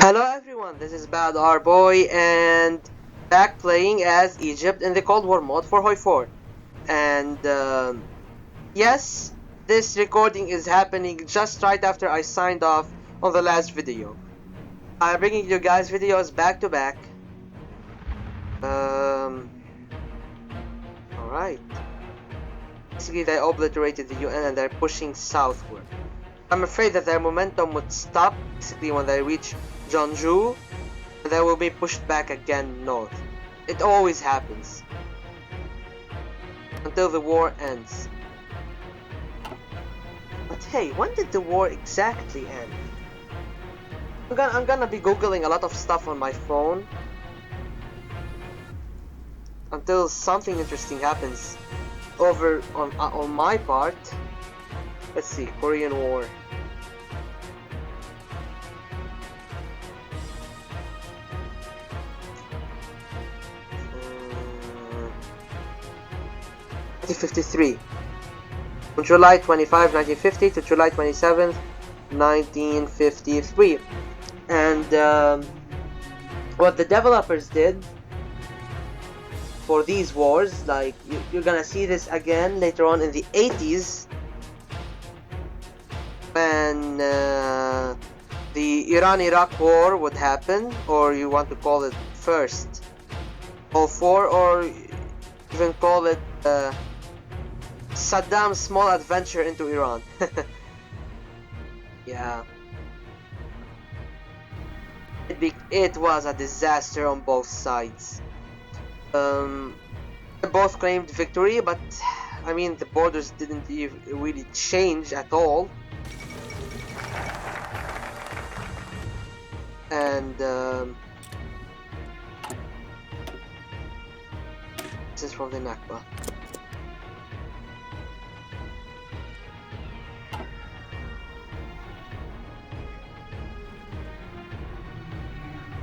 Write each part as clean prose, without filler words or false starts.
Hello everyone, this is Bad Our Boy and back playing as Egypt in the Cold War mode for HOI4. And yes, this recording is happening just right after I signed off on the last video. I'm bringing you guys videos back to back. Alright. Basically they obliterated the UN and they're pushing southward. I'm afraid that their momentum would stop basically when they reach Jeonju, and they will be pushed back again north. It always happens. Until the war ends. But hey, when did the war exactly end? I'm gonna be googling a lot of stuff on my phone until something interesting happens over on my part. Let's see, Korean War. '53. From July 25, 1950 to July 27th, 1953. And what the developers did for these wars, like you're gonna see this again later on in the 80s, when the Iran-Iraq war would happen, or you want to call it first Gulf War, or even call it Saddam's small adventure into Iran. Yeah. It was a disaster on both sides. They both claimed victory, but I mean the borders didn't really change at all. And this is from the Nakba.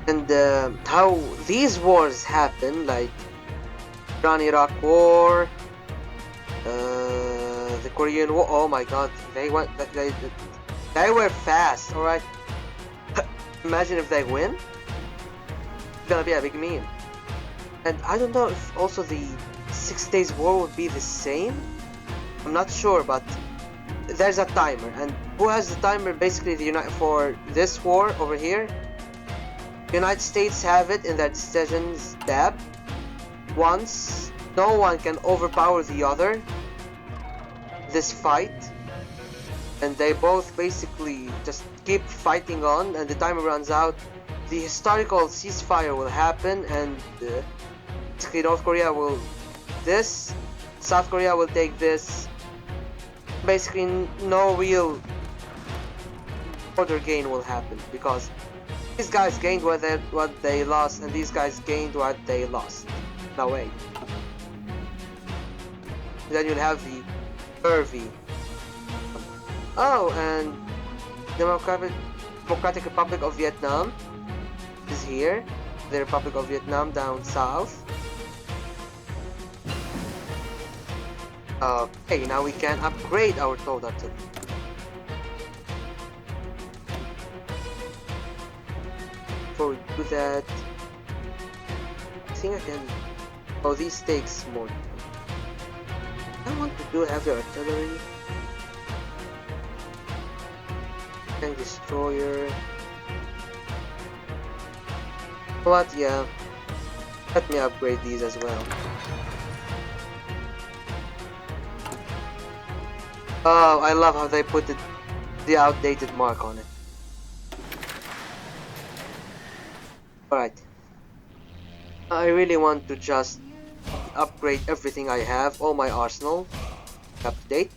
And how these wars happen, like Iran-Iraq war, the Korean War. Oh my God, they were fast. All right. Imagine if they win. It's gonna be a big meme. And I don't know if also the 6 Days War would be the same. I'm not sure, but there's a timer, and who has the timer? Basically, for this war over here. United States have it in their decisions tab. Once no one can overpower the other this fight, and they both basically just keep fighting on, and the timer runs out, the historical ceasefire will happen, and basically North Korea will this, South Korea will take this. Basically no real border gain will happen, because these guys gained what they lost, and these guys gained what they lost. No way. Then you'll have the curvy. Oh, and Democratic Republic of Vietnam is here. The Republic of Vietnam down south. Okay, now we can upgrade our towed artillery. Before we do that, I think I can. Oh, these takes more time. I want to do heavy artillery. Tank destroyer. What? Yeah. Let me upgrade these as well. Oh, I love how they put the outdated mark on it. Alright. I really want to just upgrade everything I have, all my arsenal. Up to date.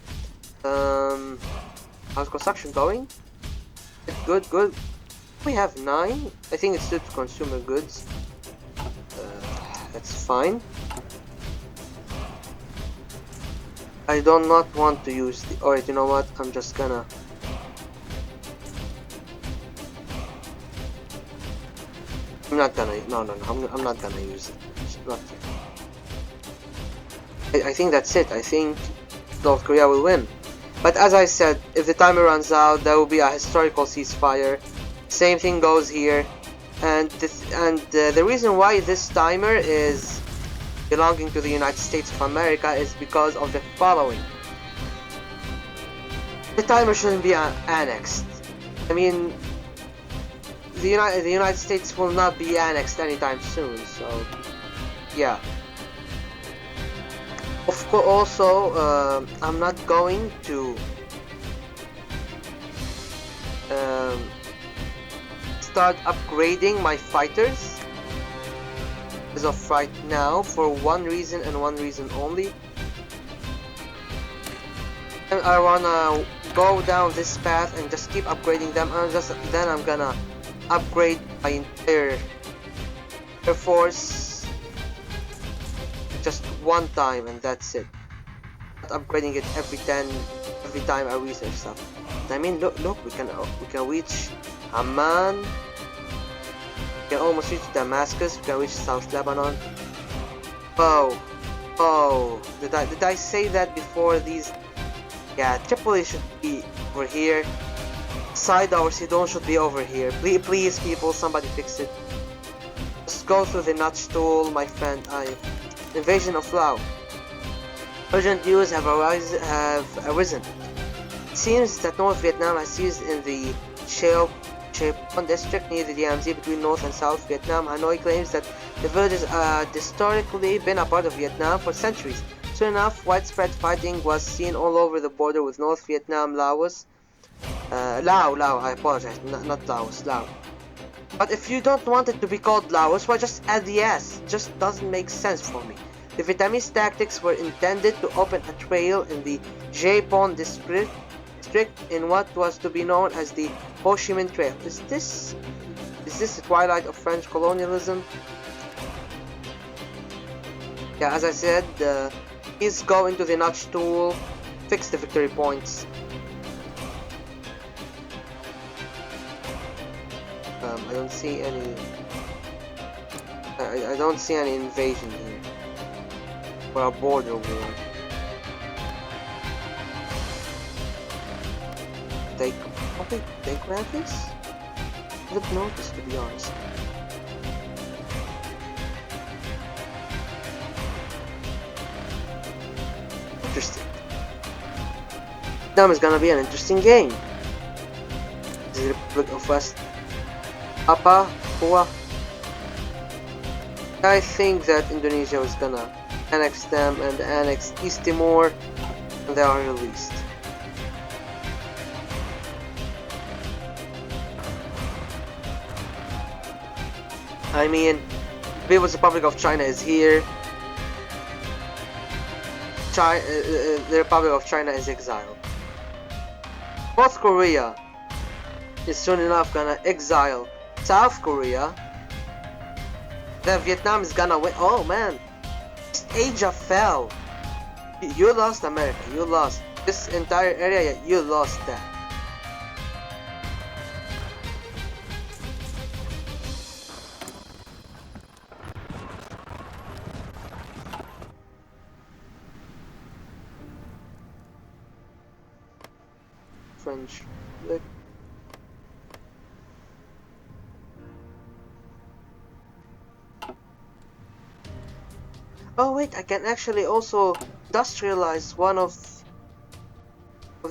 How's construction going? Good, good. We have 9. I think it's due to consumer goods. That's fine. I do not want to use the. Alright, you know what? I'm just gonna. I'm not gonna. No. I'm not gonna use it. Not yet. I think that's it. I think North Korea will win. But as I said, if the timer runs out, there will be a historical ceasefire, Same thing goes here. And the reason why this timer is belonging to the United States of America is because of the following. The timer shouldn't be annexed. I mean, the United States will not be annexed anytime soon, so yeah. Of course, also, I'm not going to start upgrading my fighters as of right now for one reason and one reason only. And I wanna go down this path and just keep upgrading them, and then I'm gonna upgrade my entire Air Force just one time, and that's it. Not upgrading it every time I research stuff. I mean, look, we can reach Amman. We can almost reach Damascus. We can reach South Lebanon. Oh, did I say that before these? Yeah, Tripoli should be over here. Saida or Sidon should be over here. Please, people, somebody fix it. Just go through the notch tool, my friend. Invasion of Laos. Urgent news have arisen. It seems that North Vietnam has seized in the Chepon district near the DMZ between North and South Vietnam. Hanoi claims that the village has historically been a part of Vietnam for centuries. Soon enough, widespread fighting was seen all over the border with North Vietnam, Laos. Lao, I apologize, not Laos, Lao. But if you don't want it to be called Laos, why just add the S? It just doesn't make sense for me. The Vietnamese tactics were intended to open a trail in the Japon district in what was to be known as the Ho Chi Minh Trail. Is this the twilight of French colonialism? Yeah, as I said, please go into the notch tool, fix the victory points. I don't see any. I don't see any invasion here or a border war. They grab this? I didn't notice, to be honest. Interesting. Vietnam is gonna be an interesting game. This is the Republic of West Papua. I think that Indonesia was gonna annex them and annex East Timor when they are released. I mean, the People's Republic of China is here. The Republic of China is exiled. North Korea is soon enough gonna exile South Korea. Then Vietnam is gonna win. Oh man, Asia fell. You lost America. You lost this entire area. You lost that. French. Oh wait, I can actually also industrialize one of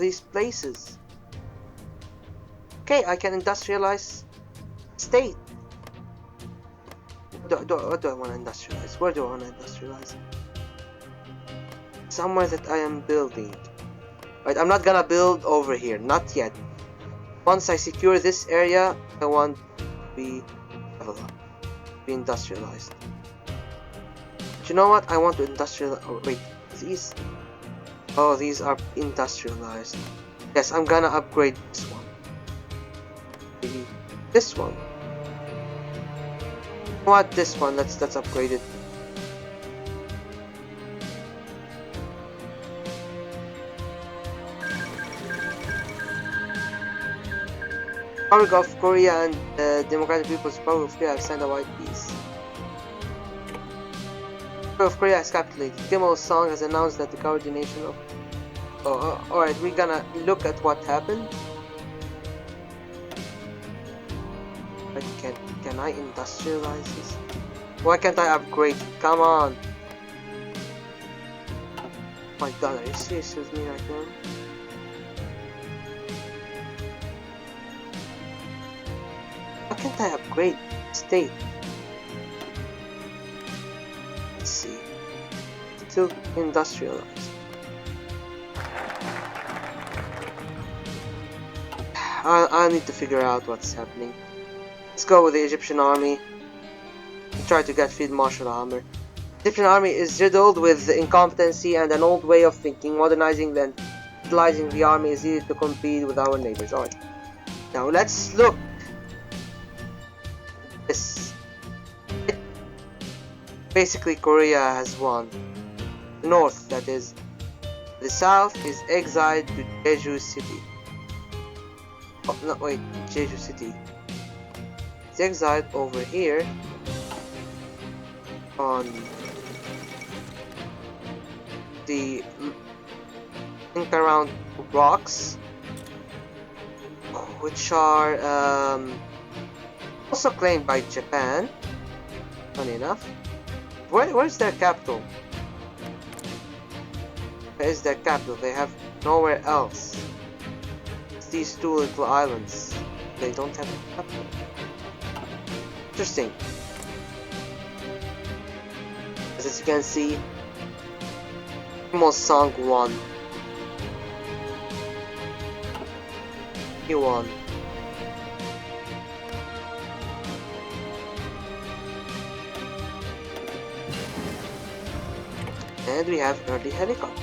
these places. Okay, I can industrialize state. What do I want to industrialize? Where do I want to industrialize? Somewhere that I am building. Right, I'm not gonna build over here, not yet. Once I secure this area, I want to be industrialized. But you know what? I want to industrialize. Oh, wait, these. Oh, these are industrialized. Yes, I'm gonna upgrade this one. Maybe this one. You know what? This one. Let's upgrade it. Republic of Korea and the Democratic People's Republic of Korea have signed a white peace. The Republic of Korea has capitulated. Kim Il-sung has announced that the coordination of... Alright, we're gonna look at what happened. But can I industrialize this? Why can't I upgrade? Come on! Oh my god, are you serious with me right now? Why can't I upgrade state? Let's see. Still industrialized. I need to figure out what's happening. Let's go with the Egyptian army. Try to get Field Marshal Hammer. The Egyptian army is riddled with incompetency and an old way of thinking. Modernizing and utilizing the army is needed to compete with our neighbors. Alright. Now let's look. This. Basically, Korea has won. The north, that is. The south is exiled to Jeju City. Oh, no, wait, Jeju City. It's exiled over here on the think around rocks, which are also claimed by Japan. Funny enough. Where's their capital? Where is their capital? They have nowhere else. It's these two little islands. They don't have a capital. Interesting. As you can see, almost sunk one. He won. And we have early helicopters.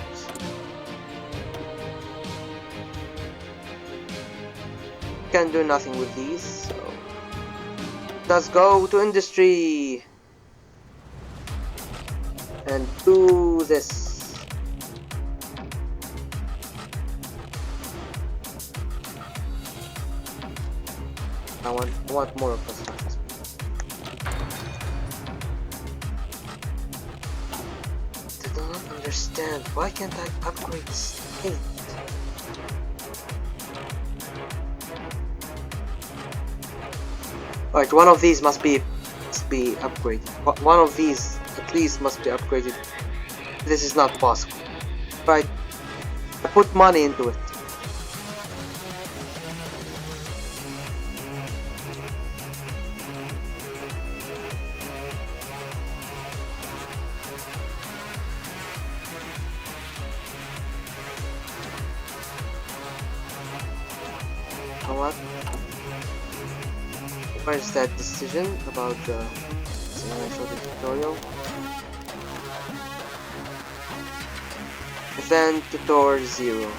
Can do nothing with these, so let's go to industry and do this. I want more of construction. I don't understand. Why can't I upgrade the state? Alright, one of these must be upgraded. One of these at least must be upgraded. This is not possible. Right, I put money into it. What? Where's that decision about the financial tutorial? Event tutor 0.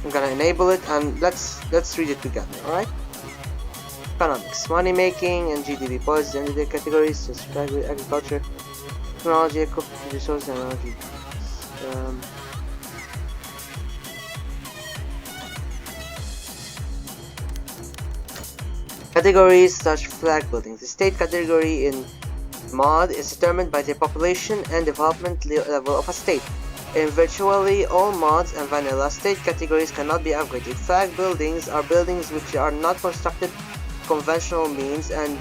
I'm gonna enable it and let's read it together, alright? Economics, money making and GDP policies under the categories such as agriculture, technology, equipment, resources, and energy. Categories such flag building. The state category in mod is determined by the population and development level of a state. In virtually all mods and vanilla, state categories cannot be upgraded. Flag buildings are buildings which are not constructed conventional means and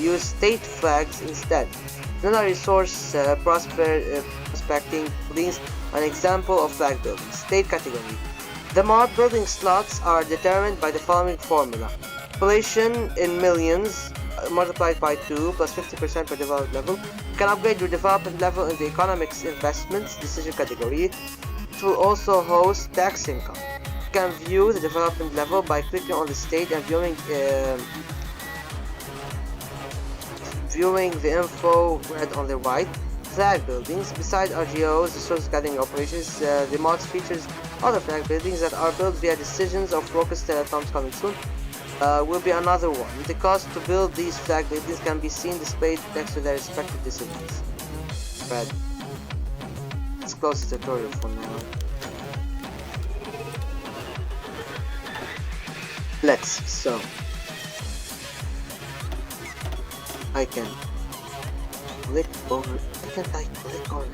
use state flags instead. Vanilla resource prospecting buildings an example of flag building. State category. The mod building slots are determined by the following formula. Population in millions multiplied by 2 plus 50% per development level. You can upgrade your development level in the economics investments decision category. It will also host tax income. You can view the development level by clicking on the state and viewing the info read on the right. Flag buildings. Besides RGOs, resource gathering operations, the mods features other flag buildings that are built via decisions of focused telecoms coming soon. Will be another one. The cost to build these flag buildings can be seen displayed next to their respective decisions. Right. Let's close the tutorial for now. I can click over. Why can't I click on it?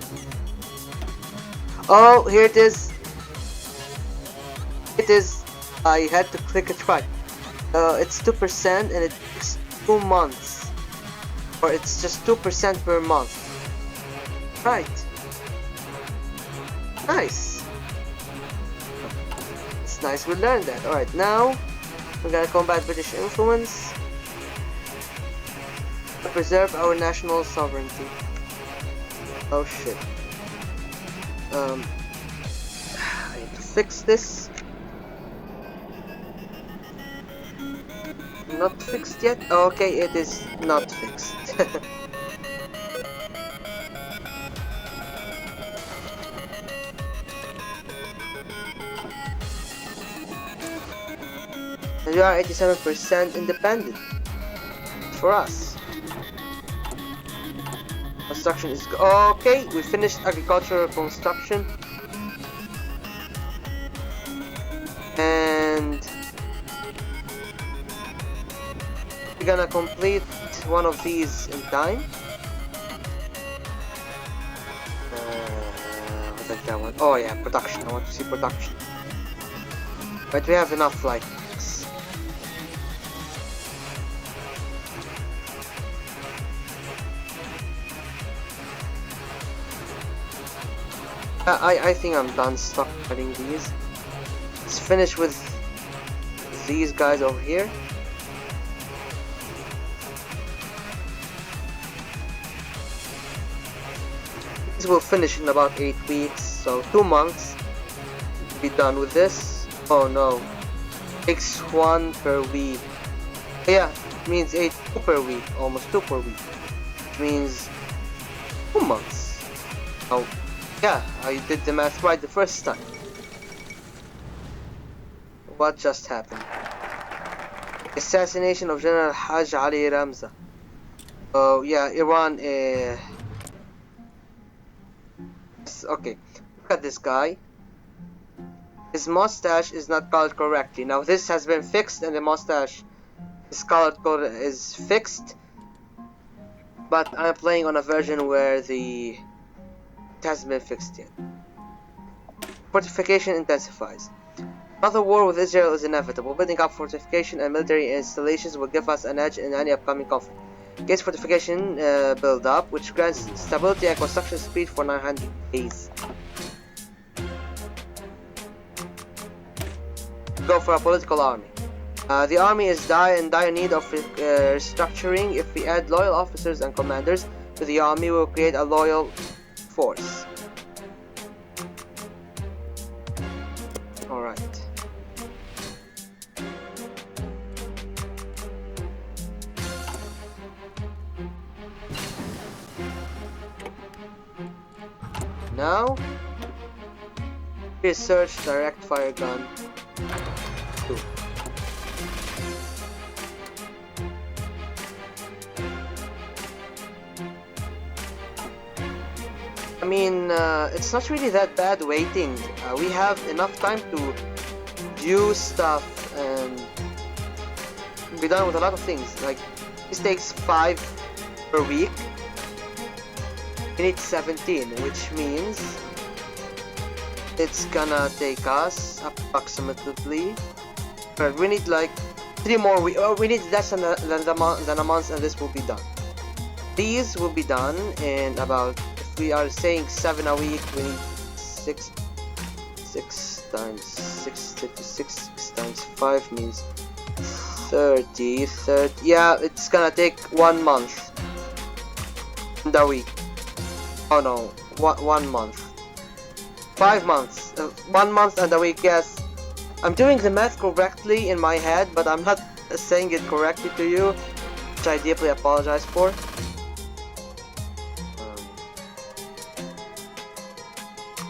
Oh, here it is. It is. I had to click it right. It's 2% and it takes 2 months. Or it's just 2% per month. Right. Nice. It's nice we learned that. Alright, now we're gonna combat British influence. Preserve our national sovereignty. Oh shit. I need to fix this. Not fixed yet? Oh, okay, it is not fixed. We are 87% independent. For us. Construction is okay. We finished agricultural construction. And we're gonna complete one of these in time. What is that one? Oh yeah, production. I want to see production. But we have enough like I think I'm done stockpiling these. Let's finish with these guys over here. This will finish in about 8 weeks, so 2 months. Be done with this. Oh no, takes 1 per week. Yeah, it means 2 per week, almost 2 per week. Which means 2 months. Oh. Yeah, I did the math right the first time. What just happened? Assassination of General Haj Ali Ramza. Oh yeah, Iran. Okay, look at this guy. His mustache is not colored correctly. Now this has been fixed, and the mustache is is fixed. But I'm playing on a version where it hasn't been fixed yet. Fortification intensifies. Another war with Israel is inevitable. Building up fortification and military installations will give us an edge in any upcoming conflict. Gates fortification build up, which grants stability and construction speed for 900 days. Go for a political army. The army is in dire need of restructuring. If we add loyal officers and commanders to the army, we will create a loyal force. Alright. Now, research direct fire gun 2. I mean, it's not really that bad waiting. We have enough time to do stuff and be done with a lot of things. Like, this takes 5 per week. We need 17, which means it's gonna take us approximately. But we need like 3 more weeks. Oh, we need less than a month, and this will be done. These will be done in about. We are saying 7 a week. We need 6 times 6 times 5 means 30. Yeah, it's gonna take 1 month and a week. Oh no, 1 month. 5 months. 1 month and a week. Yes, I'm doing the math correctly in my head, but I'm not saying it correctly to you, which I deeply apologize for.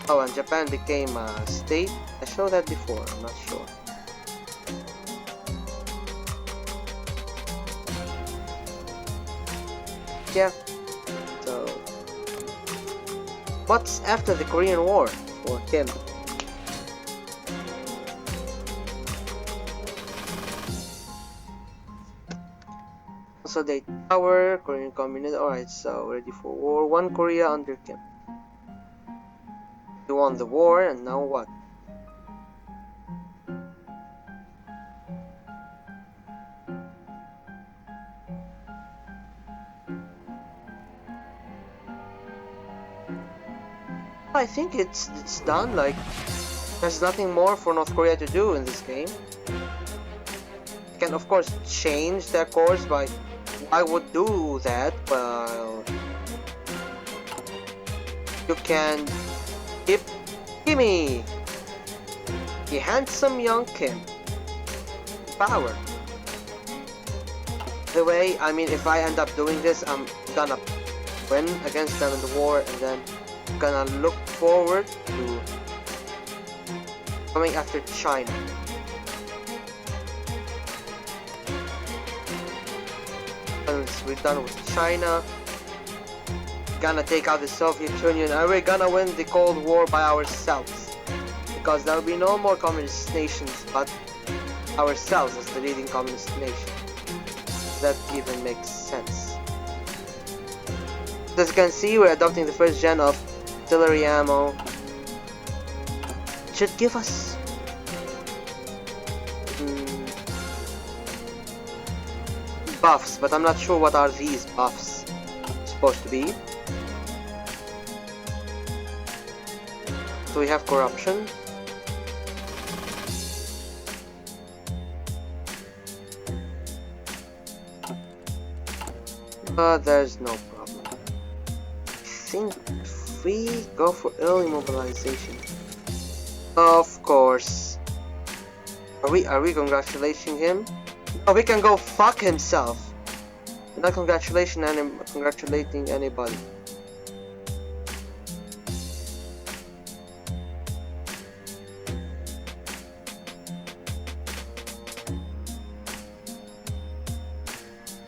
Oh, and Japan became a state. I showed that before, I'm not sure. Yeah. So, what's after the Korean War for Kim? consolidate power, Korean communist. Alright, so ready for war. One Korea under Kim. We won the war, and now what? I think it's done. Like, there's nothing more for North Korea to do in this game. You can of course change their course, but I would do that. Well, you can keep Kimmy, the handsome young Kim, power. The way, I mean, if I end up doing this, I'm gonna win against them in the war, and then gonna look forward to coming after China. Once we're done with China, gonna take out the Soviet Union, and we're gonna win the Cold War by ourselves, because there will be no more communist nations but ourselves as the leading communist nation. That even makes sense. As you can see, we're adopting the first gen of artillery ammo. It should give us buffs, but I'm not sure what are these buffs supposed to be. So we have corruption. But there's no problem. I think if we go for early mobilization, of course. Are we congratulating him? Oh, we can go fuck himself. We're not congratulating anybody.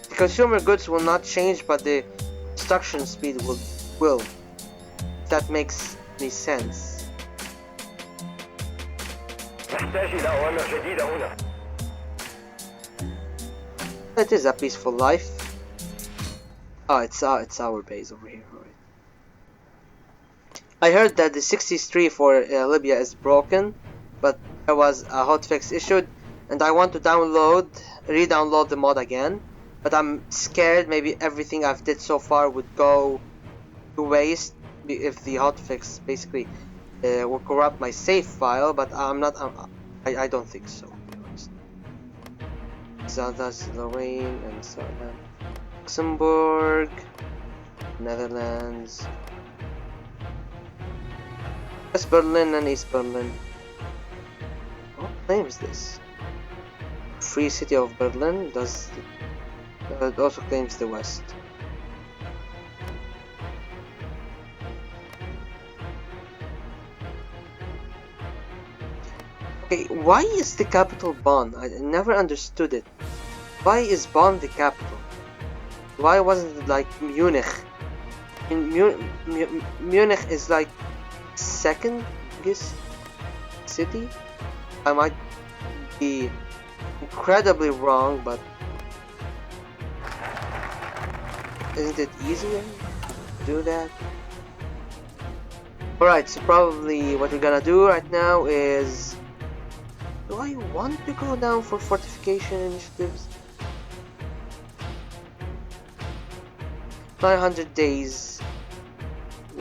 The consumer goods will not change, but the construction speed will. If that makes any sense. It is a peaceful life. Oh, it's our base over here. Alright. I heard that the 63 for Libya is broken, but there was a hotfix issued, and I want to re-download the mod again. But I'm scared maybe everything I've did so far would go to waste if the hotfix basically will corrupt my save file. But I don't think so. So that's Lorraine and so on. Luxembourg, Netherlands, West Berlin and East Berlin. What name is this? Free City of Berlin does. It also claims the West. Okay, why is the capital Bonn? I never understood it. Why is Bonn the capital? Why wasn't it like Munich? Munich is like second biggest city? I might be incredibly wrong, but isn't it easier to do that? Alright, so probably what we're gonna do right now is... Do I want to go down for fortification initiatives? 900 days,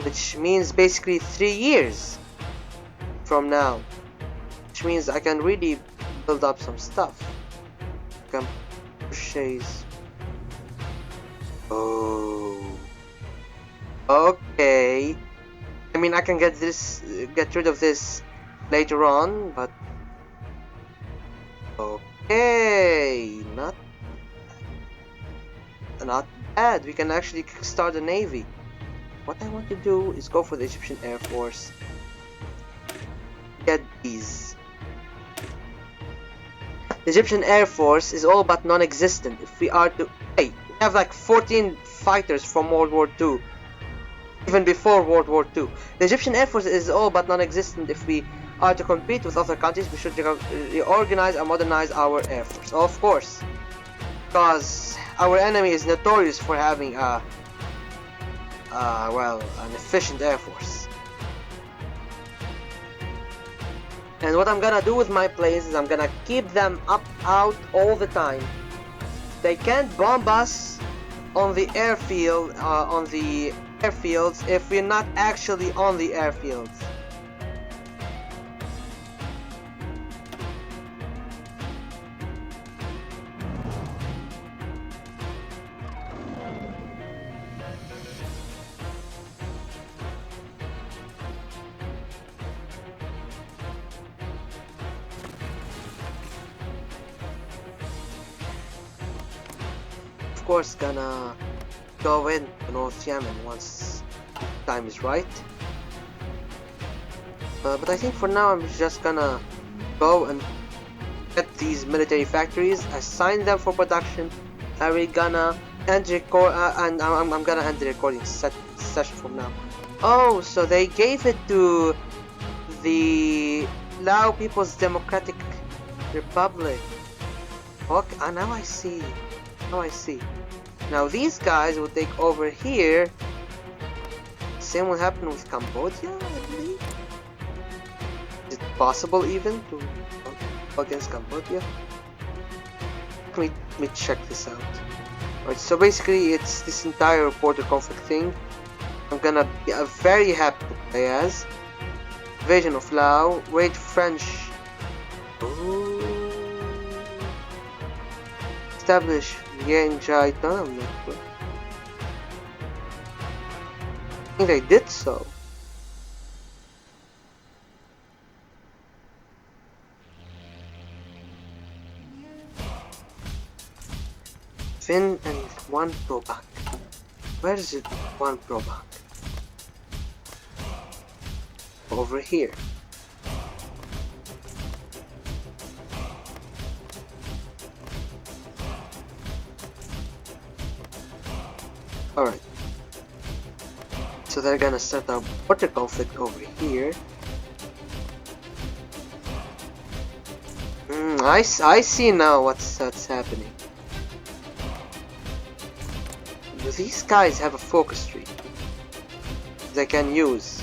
which means basically 3 years from now, which means I can really build up some stuff. I can purchase. Oh, okay. I mean, I can get rid of this later on, but okay, not bad. We can actually start a navy. What I want to do is go for the Egyptian Air Force. Get these. The Egyptian Air Force is all but non-existent. If we are to... Hey, we have like 14 fighters from World War II. Even before World War II. The Egyptian Air Force is all but non-existent. If we are to compete with other countries, we should reorganize and modernize our Air Force. Of course. because our enemy is notorious for having well, an efficient air force. And what I'm gonna do with my planes is I'm gonna keep them out all the time. They can't bomb us on the airfield, on the airfields if we're not actually on the airfields. Of course, gonna go in to North Yemen once time is right. But I think for now I'm just gonna go and get these military factories, assign them for production, and we're gonna end record. And I'm gonna end the recording session from now. Oh, so they gave it to the Lao People's Democratic Republic. Okay, now I see. Now I see. Now these guys will take over here. Same will happen with Cambodia, I believe. Is it possible even to go against Cambodia? Let me check this out. Alright, so basically it's this entire border conflict thing. I'm gonna be very happy to play as. Invasion of Lao, raid French. Ooh. Establish Yenjai Tunnel network. I think I did so. Fin and one Probak. Where is it? One Probak. Over here. Alright. So they're gonna start a border conflict over here. I see now what's happening. Do these guys have a focus tree they can use?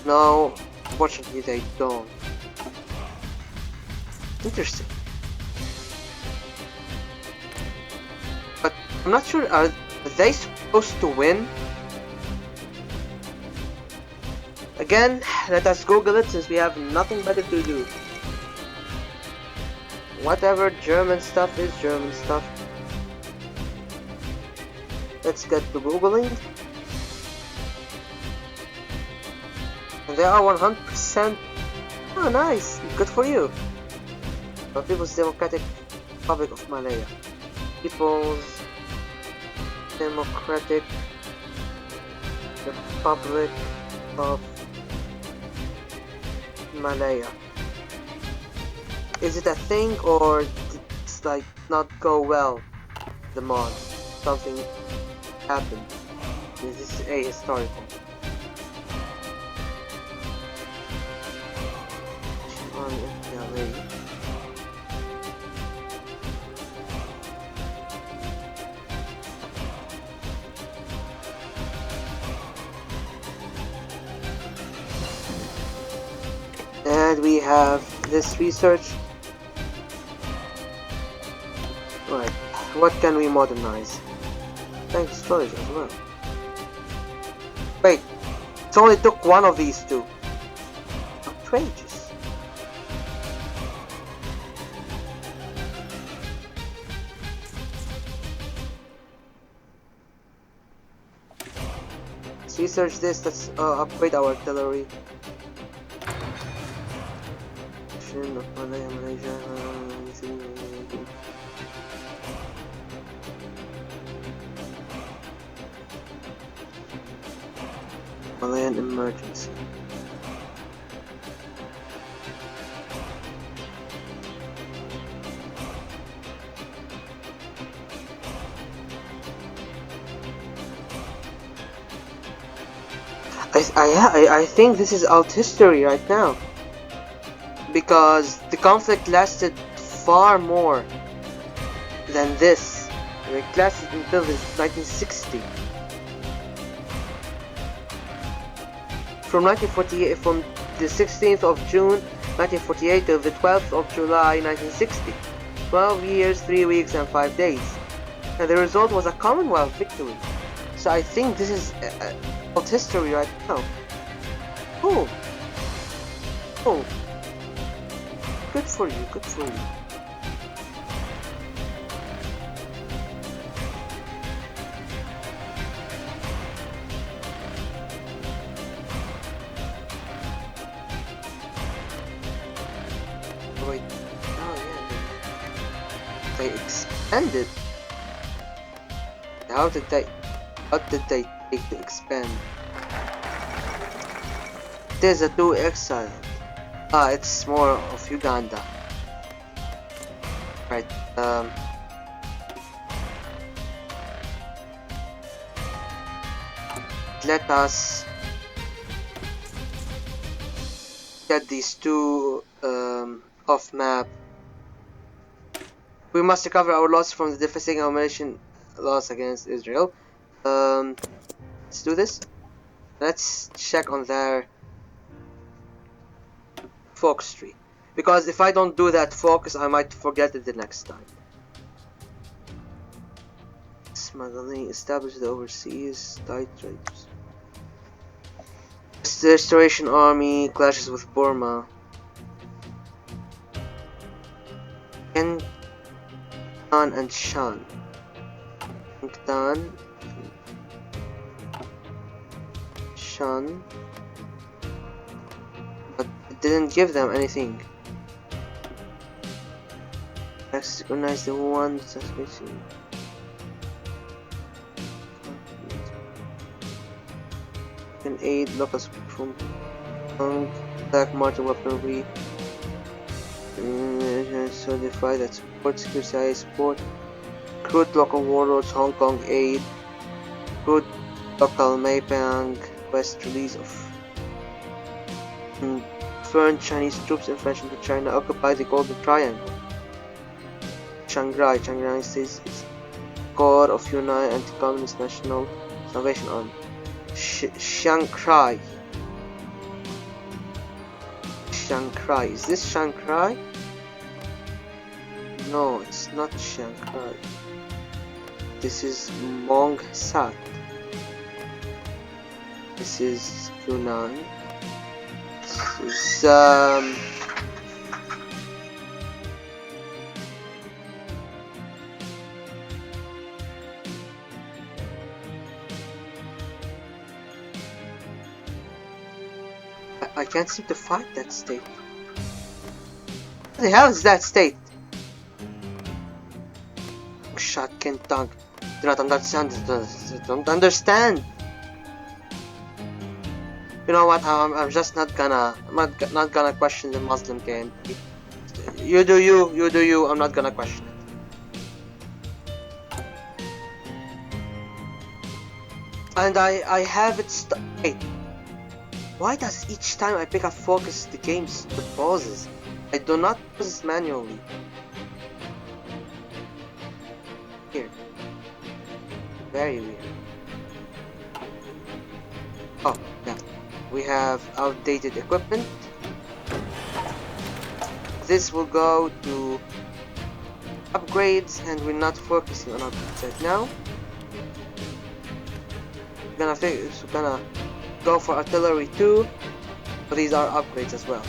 No, unfortunately they don't. Interesting. But I'm not sure, are they supposed to win? Again, let us Google it since we have nothing better to do. Whatever German stuff is German stuff. Let's get to Googling. And they are 100%. Oh, nice. Good for you. The People's Democratic Republic of Malaya. People's Democratic Republic of Malaya. Is it a thing or it's like not go well? The mod. Something happened. Is this ahistorical? And we have this research. Right, what can we modernize? Thanks storage as well. Wait, it only took one of these two. Outrageous. Let's research this, let's upgrade our artillery. Malaysia. Malayan emergency. I think this is alt history right now, because the conflict lasted far more Then this. It lasted until 1960. From the 16th of June 1948 to the 12th of July 1960. 12 years, 3 weeks and 5 days. And the result was a Commonwealth victory. So I think this is old history right now. Cool. Cool. Good for you, good for you. Wait, oh yeah, they expanded. How did they take to expand? There's a 2 exile. Ah, it's more of Uganda. Right, let us get these 2 off map. We must recover our loss from the devastating American loss against Israel. Let's do this. Let's check on their focus tree, because if I don't do that focus, I might forget it the next time. Smuggling, establish the overseas tight trades. The Restoration Army clashes with Burma. Kentan and Shan. Kentan, Shan, but it didn't give them anything. Let's recognize the one that's missing. Can aid locals from black market weaponry. Solidify that support, security support. Recruit local warlords, Hong Kong aid. Recruit local Maypang, West release of foreign Chinese troops and French into China. Occupy the Golden Triangle. Shanghai stays is core of United Anti-Communist National Salvation Army. Shanghai. Is this Shanghai? No, it's not Shanghai. This is Mongsat. This is Yunnan. This is I can't seem to find that state. What the hell is that state? Shot Kentan. Do not understand. Don't understand. You know what? I'm just not gonna. I'm not gonna question the Muslim game. You do you. You do you. I'm not gonna question it. And I have it. Wait. Why does each time I pick up focus, the game pauses? I do not pause this manually. Weird. Very weird. Oh, yeah. We have outdated equipment. This will go to upgrades, and we're not focusing on upgrades right now. We're gonna go for artillery 2, but these are upgrades as well.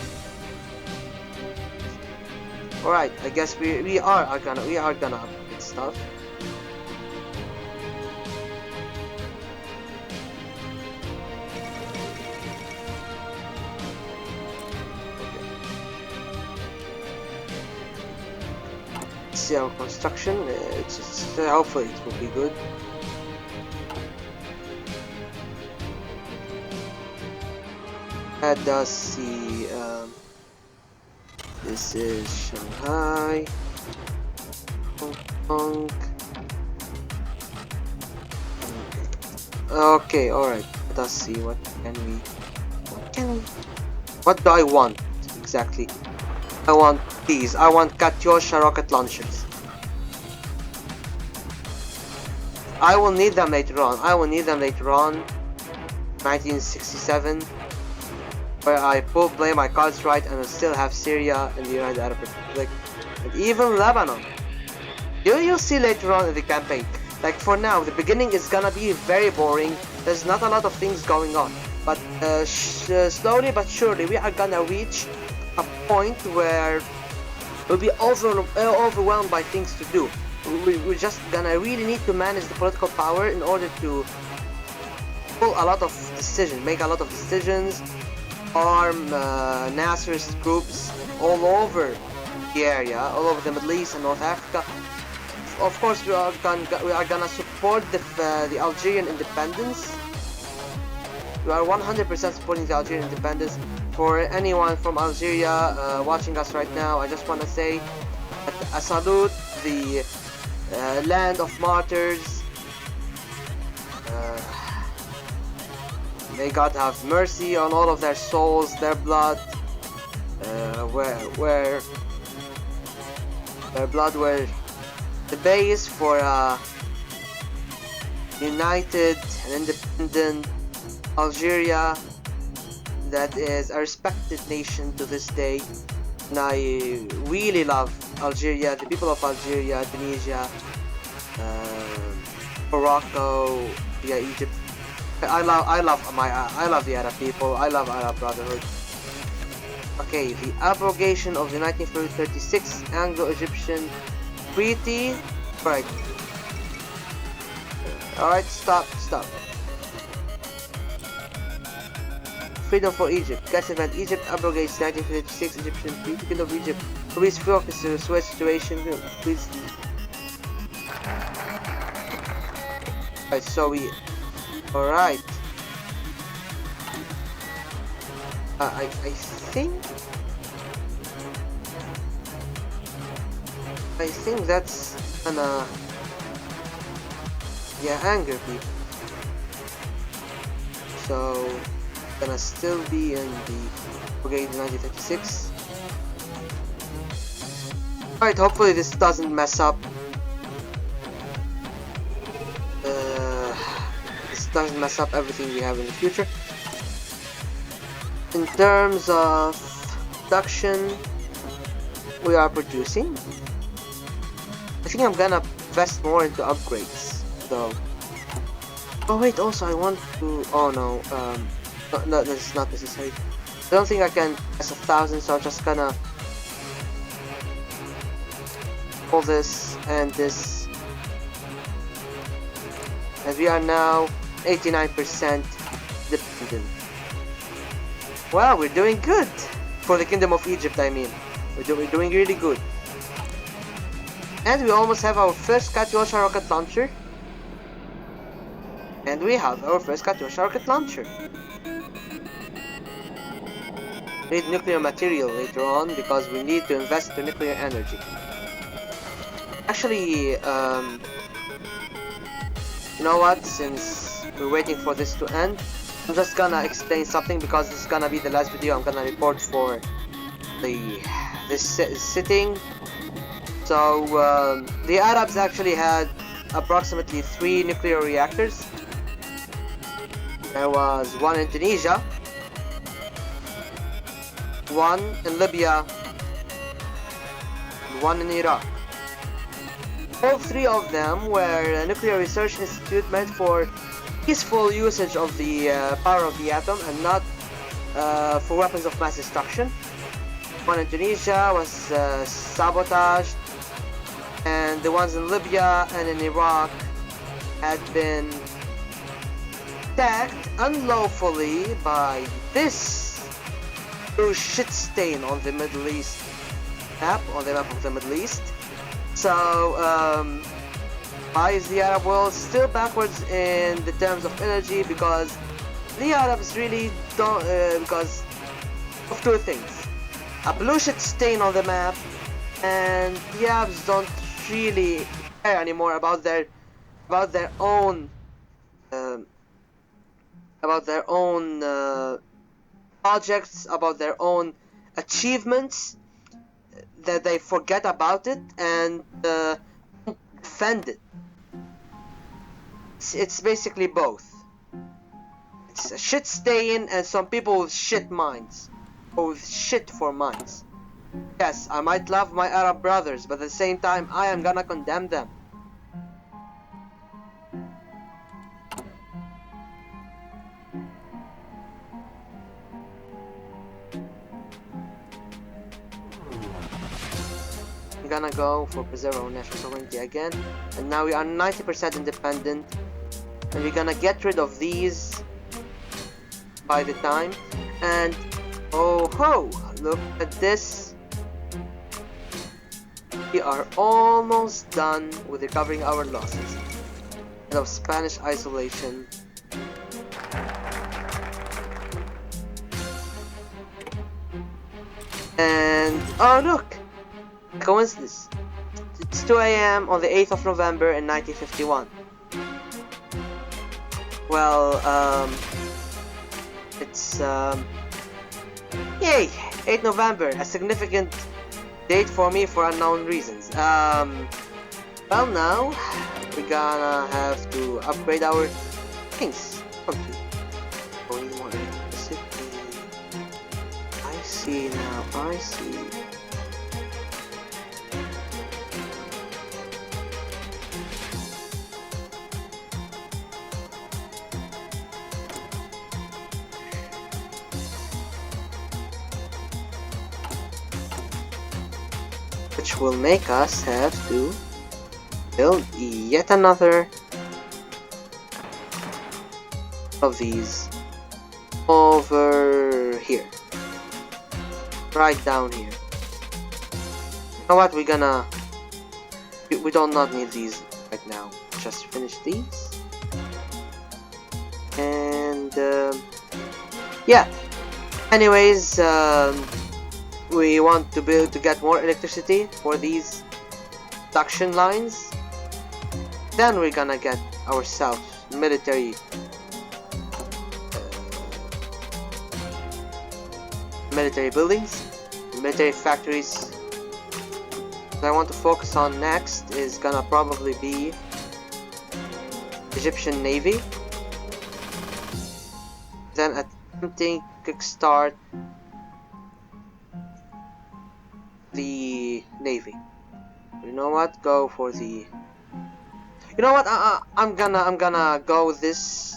Alright, I guess we are gonna upgrade stuff. Let's see our construction. Hopefully it will be good. Let us see. This is Shanghai, Hong Kong. Okay, alright. Let us see what do I want exactly? I want these. I want Katyusha rocket launchers. I will need them later on. 1967, where I play my cards right and I still have Syria and the United Arab Republic, and even Lebanon. You'll see later on in the campaign. Like for now, the beginning is gonna be very boring. There's not a lot of things going on, but slowly but surely we are gonna reach a point where we'll be overwhelmed by things to do. We're just gonna really need to manage the political power in order to pull a lot of decisions, make a lot of decisions, arm Nasserist groups all over the area, all over the Middle East and North Africa. Of course, we are gonna support the Algerian independence. We are 100% supporting the Algerian independence. For anyone from Algeria watching us right now, I just want to say I salute the land of martyrs. May God have mercy on all of their souls, their blood, where their blood were the base for a united and independent Algeria that is a respected nation to this day. And I really love Algeria, the people of Algeria, Tunisia, Morocco, yeah, Egypt. I love the Arab people. I love Arab Brotherhood. Okay, the abrogation of the 1936 Anglo-Egyptian Treaty. Right. Alright, stop. Freedom for Egypt. Gas event. Egypt abrogates 1936 Egyptian Treaty. Kingdom of Egypt. Please focus on the Suez situation. Please. Right, so we. Alright. I think that's gonna anger people. So gonna still be in the brigade 1936. Alright, hopefully this doesn't mess up. This doesn't mess up everything we have in the future. In terms of production, we are producing. I think I'm gonna invest more into upgrades, though. Oh wait, also I want to. Oh no, no, this is not necessary. I don't think I can press 1,000, so I'm just gonna pull this and this, and we are now 89% dependent. Wow, we're doing good for the Kingdom of Egypt. I mean, we're doing really good. And we almost have our first Katyusha rocket launcher. And we have our first Katyusha rocket launcher. We need nuclear material later on because we need to invest in nuclear energy. Actually, you know what? Since we're waiting for this to end, I'm just gonna explain something because this is gonna be the last video I'm gonna report for this sitting. So the Arabs actually had approximately 3 nuclear reactors. There was one in Tunisia, one in Libya, and one in Iraq. All 3 of them were a nuclear research institute meant for peaceful usage of the power of the atom and not for weapons of mass destruction. One in Tunisia was sabotaged, and the ones in Libya and in Iraq had been attacked unlawfully by this blue shit stain on the Middle East map, on the map of the Middle East. So why is the Arab world still backwards in the terms of energy? Because the Arabs really don't, because of 2 things: a blue shit stain on the map, and the Arabs don't really care anymore about their own projects, about their own achievements, that they forget about it and defend it. it's basically both. It's a shit stain and some people with shit minds. Or with shit for minds. Yes, I might love my Arab brothers, but at the same time, I am gonna condemn them. I'm gonna go for preserve our national sovereignty again, and now we are 90% independent, and we're gonna get rid of these by the time, and oh ho, look at this. We are almost done with recovering our losses and of Spanish isolation. And oh look, coincidence. It's 2 a.m. on the 8th of November in 1951. Well, it's yay, 8 November, a significant date for me for unknown reasons. Well now, we're gonna have to upgrade our things. Okay. We need more electricity. I see now, I see. Which will make us have to build yet another of these over here, right down here. You know what, we don't not need these right now. Just finish these, and yeah, anyways, we want to get more electricity for these production lines. Then we're gonna get ourselves military buildings, military factories. What I want to focus on next is gonna probably be Egyptian Navy. Then attempting kickstart the Navy. You know what? Go for the. You know what? I'm gonna go this.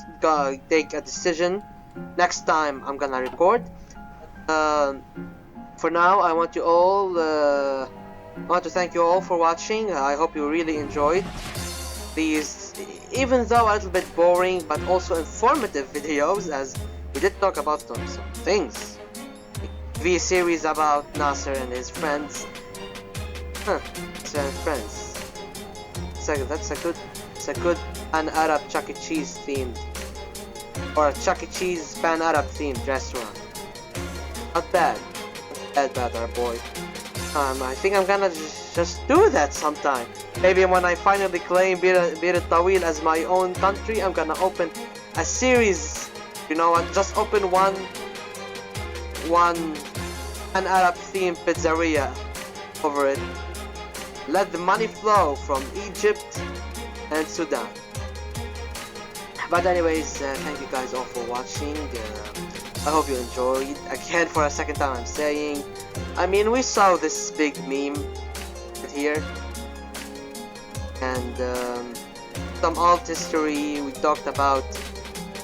Take a decision. Next time I'm gonna record. For now, I want you all. I want to thank you all for watching. I hope you really enjoyed these, even though a little bit boring, but also informative videos, as we did talk about some things. TV series about Nasser and his friends. Nasser and friends. That's a good Pan-Arab Chuck E. Cheese themed, or a Chuck E. Cheese Pan-Arab themed restaurant. Not bad. Not bad, our boy. I think I'm gonna just do that sometime. Maybe when I finally claim Bir al-Tawil as my own country, I'm gonna open a series. You know what? Just open one an Arab themed pizzeria over it. Let the money flow from Egypt and Sudan. But anyways, thank you guys all for watching. I hope you enjoyed. Again, for a second time I'm saying, I mean, we saw this big meme here, and some alt history. We talked about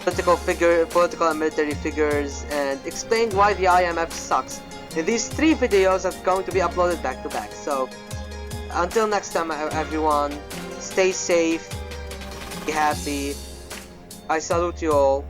political and military figures, and explained why the IMF sucks. In these 3 videos are going to be uploaded back to back. So until next time, everyone, stay safe, be happy. I salute you all.